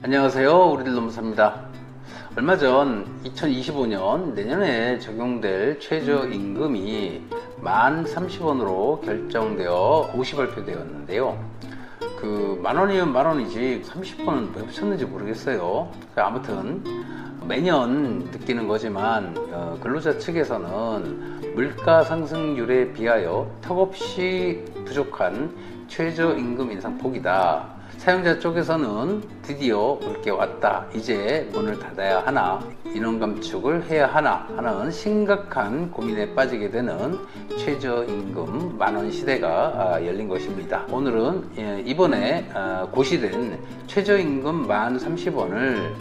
안녕하세요. 우리들 노무사입니다. 얼마 전 2025년 내년에 적용될 최저임금이 1030원으로 결정되어 고시 발표되었는데요. 그 만원이면 만원이지 30원은 왜 붙였는지 모르겠어요. 아무튼 매년 느끼는 거지만 근로자 측에서는 물가 상승률에 비하여 턱없이 부족한 최저임금 인상폭이다. 사용자 쪽에서는 드디어 올 게 왔다. 이제 문을 닫아야 하나, 인원 감축을 해야 하나 하는 심각한 고민에 빠지게 되는 최저임금 만원 시대가 열린 것입니다. 오늘은 이번에 고시된 최저임금 1030원을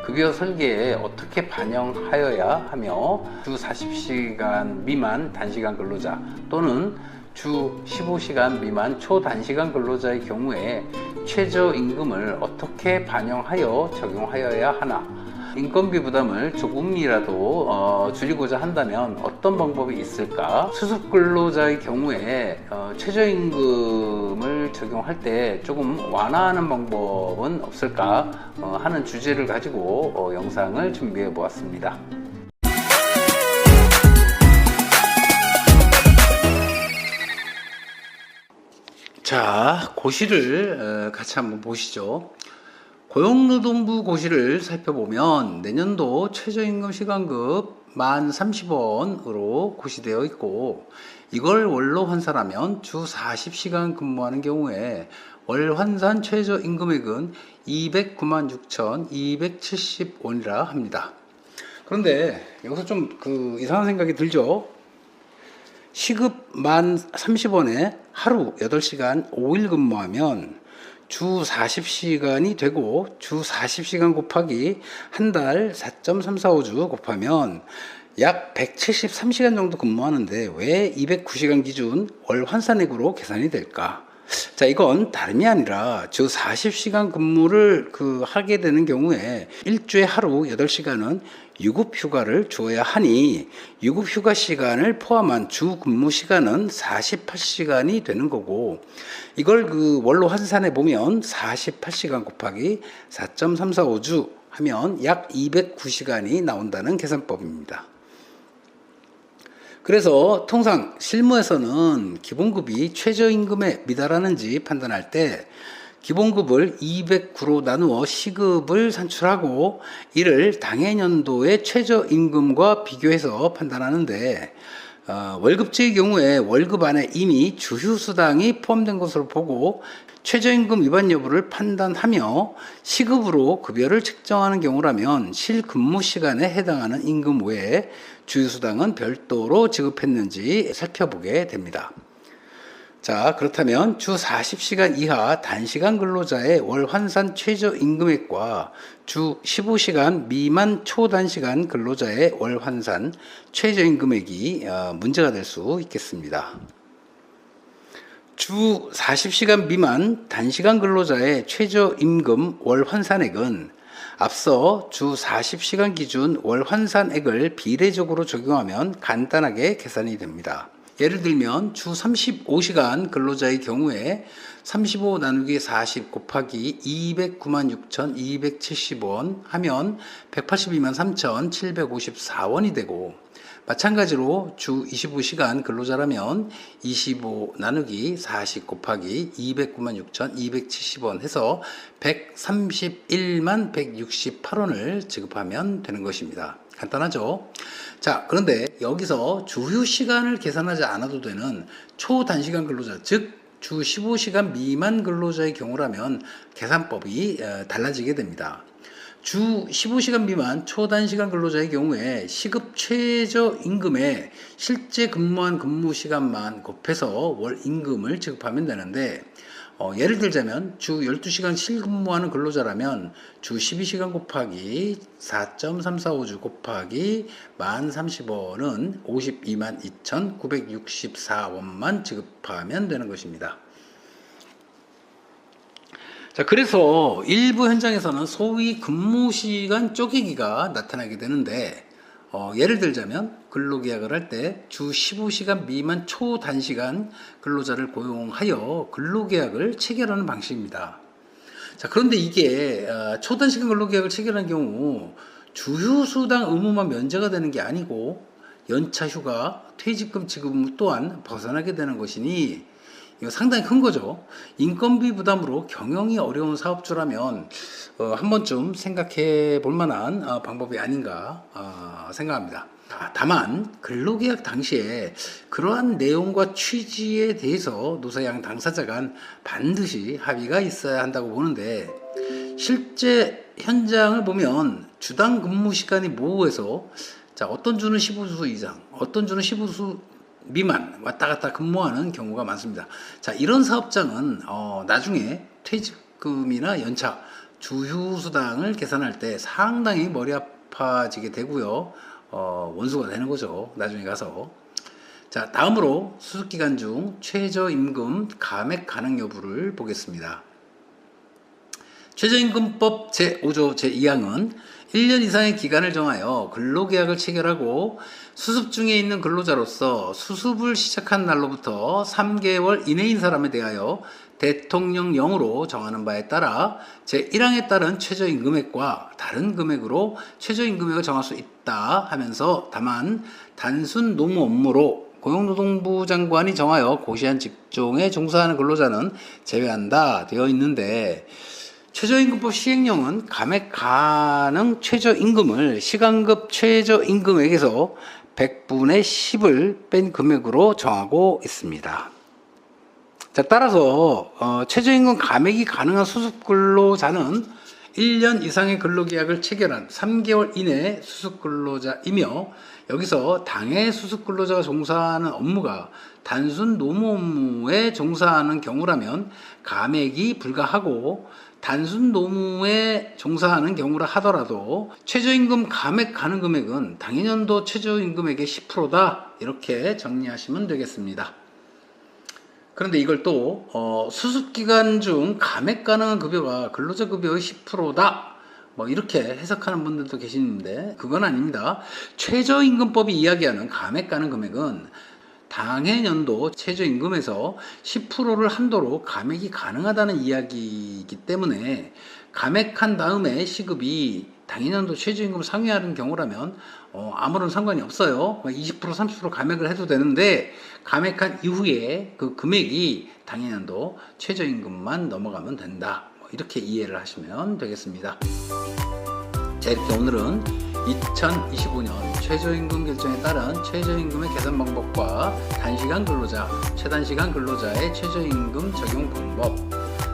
급여 설계에 어떻게 반영하여야 하며 주 40시간 미만 단시간 근로자 또는 주 15시간 미만 초단시간 근로자의 경우에 최저임금을 어떻게 반영하여 적용하여야 하나, 인건비 부담을 조금이라도 줄이고자 한다면 어떤 방법이 있을까? 수습 근로자의 경우에 최저임금을 적용할 때 조금 완화하는 방법은 없을까 하는 주제를 가지고 영상을 준비해 보았습니다. 자, 고시를 같이 한번 보시죠. 고용노동부 고시를 살펴보면 내년도 최저임금 시간급 1030원으로 고시되어 있고, 이걸 월로 환산하면 주 40시간 근무하는 경우에 월 환산 최저임금액은 296,270원이라 합니다. 그런데 여기서 좀 이상한 생각이 들죠. 시급 1030원에 하루 8시간 5일 근무하면 주 40시간이 되고, 주 40시간 곱하기 한 달 4.345주 곱하면 약 173시간 정도 근무하는데 왜 209시간 기준 월 환산액으로 계산이 될까? 자, 이건 다름이 아니라 주 40시간 근무를 하게 되는 경우에 일주에 하루 8시간은 유급휴가를 주어야 하니 유급휴가 시간을 포함한 주 근무 시간은 48시간이 되는 거고, 이걸 월로 환산해 보면 48시간 곱하기 4.345주 하면 약 209시간이 나온다는 계산법입니다. 그래서 통상 실무에서는 기본급이 최저임금에 미달하는지 판단할 때 기본급을 209로 나누어 시급을 산출하고 이를 당해년도의 최저임금과 비교해서 판단하는데, 월급제의 경우에 월급 안에 이미 주휴수당이 포함된 것으로 보고 최저임금 위반 여부를 판단하며 시급으로 급여를 책정하는 경우라면 실근무 시간에 해당하는 임금 외에 주휴수당은 별도로 지급했는지 살펴보게 됩니다. 자, 그렇다면 주 40시간 이하 단시간 근로자의 월 환산 최저임금액과 주 15시간 미만 초단시간 근로자의 월 환산 최저임금액이 문제가 될 수 있겠습니다. 주 40시간 미만 단시간 근로자의 최저임금 월 환산액은 앞서 주 40시간 기준 월 환산액을 비례적으로 적용하면 간단하게 계산이 됩니다. 예를 들면 주 35시간 근로자의 경우에 35 나누기 40 곱하기 296,270원 하면 182만 3,754원이 되고, 마찬가지로 주 25시간 근로자라면 25 나누기 40 곱하기 296,270원 해서 131만 168원을 지급하면 되는 것입니다. 간단하죠? 자, 그런데 여기서 주휴 시간을 계산하지 않아도 되는 초단시간 근로자, 즉 주 15시간 미만 근로자의 경우라면 계산법이 달라지게 됩니다. 주 15시간 미만 초단시간 근로자의 경우에 시급 최저임금에 실제 근무한 근무 시간만 곱해서 월 임금을 지급하면 되는데, 예를 들자면 주 12시간 실근무하는 근로자라면 주 12시간 곱하기 4.345주 곱하기 1030원은 52만 2,964원만 지급하면 되는 것입니다. 자, 그래서 일부 현장에서는 소위 근무시간 쪼개기가 나타나게 되는데, 예를 들자면 근로계약을 할 때 주 15시간 미만 초단시간 근로자를 고용하여 근로계약을 체결하는 방식입니다. 자, 그런데 이게 초단시간 근로계약을 체결한 경우 주휴수당 의무만 면제가 되는 게 아니고 연차 휴가, 퇴직금 지급 또한 벗어나게 되는 것이니 이거 상당히 큰 거죠. 인건비 부담으로 경영이 어려운 사업주라면 한 번쯤 생각해 볼 만한 방법이 아닌가 생각합니다. 다만 근로계약 당시에 그러한 내용과 취지에 대해서 노사양 당사자 간 반드시 합의가 있어야 한다고 보는데, 실제 현장을 보면 주당 근무 시간이 모호해서 어떤 주는 15수 이상, 어떤 주는 15수 미만 왔다 갔다 근무하는 경우가 많습니다. 자, 이런 사업장은 나중에 퇴직금이나 연차, 주휴수당을 계산할 때 상당히 머리 아파지게 되고요. 원수가 되는 거죠, 나중에 가서. 자, 다음으로 수습기간 중 최저임금 감액 가능 여부를 보겠습니다. 최저임금법 제5조 제2항은 1년 이상의 기간을 정하여 근로계약을 체결하고 수습 중에 있는 근로자로서 수습을 시작한 날로부터 3개월 이내인 사람에 대하여 대통령령으로 정하는 바에 따라 제1항에 따른 최저임금액과 다른 금액으로 최저임금액을 정할 수 있다 하면서, 다만 단순 노무 업무로 고용노동부 장관이 정하여 고시한 직종에 종사하는 근로자는 제외한다 되어 있는데, 최저임금법 시행령은 감액 가능 최저임금을 시간급 최저임금액에서 100분의 10을 뺀 금액으로 정하고 있습니다. 자, 따라서 최저임금 감액이 가능한 수습근로자는 1년 이상의 근로계약을 체결한 3개월 이내 수습근로자이며, 여기서 당해 수습근로자가 종사하는 업무가 단순 노무 업무에 종사하는 경우라면 감액이 불가하고, 단순 노무에 종사하는 경우라 하더라도 최저임금 감액 가능 금액은 당해년도 최저임금액의 10%다 이렇게 정리하시면 되겠습니다. 그런데 이걸 또 수습기간 중 감액 가능한 급여가 근로자 급여의 10%다 이렇게 해석하는 분들도 계시는데, 그건 아닙니다. 최저임금법이 이야기하는 감액 가능 금액은 당해년도 최저임금에서 10%를 한도로 감액이 가능하다는 이야기이기 때문에, 감액한 다음에 시급이 당해년도 최저임금을 상회하는 경우라면 아무런 상관이 없어요. 20% 30% 감액을 해도 되는데, 감액한 이후에 그 금액이 당해년도 최저임금만 넘어가면 된다, 이렇게 이해를 하시면 되겠습니다. 자, 이렇게 오늘은 2025년 최저임금 결정에 따른 최저임금의 계산 방법과 단시간 근로자, 최단시간 근로자의 최저임금 적용 방법,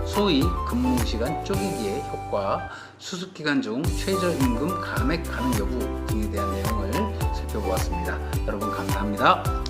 소위 근무시간 쪼개기의 효과, 수습기간 중 최저임금 감액 가능 여부 등에 대한 내용을 살펴보았습니다. 여러분 감사합니다.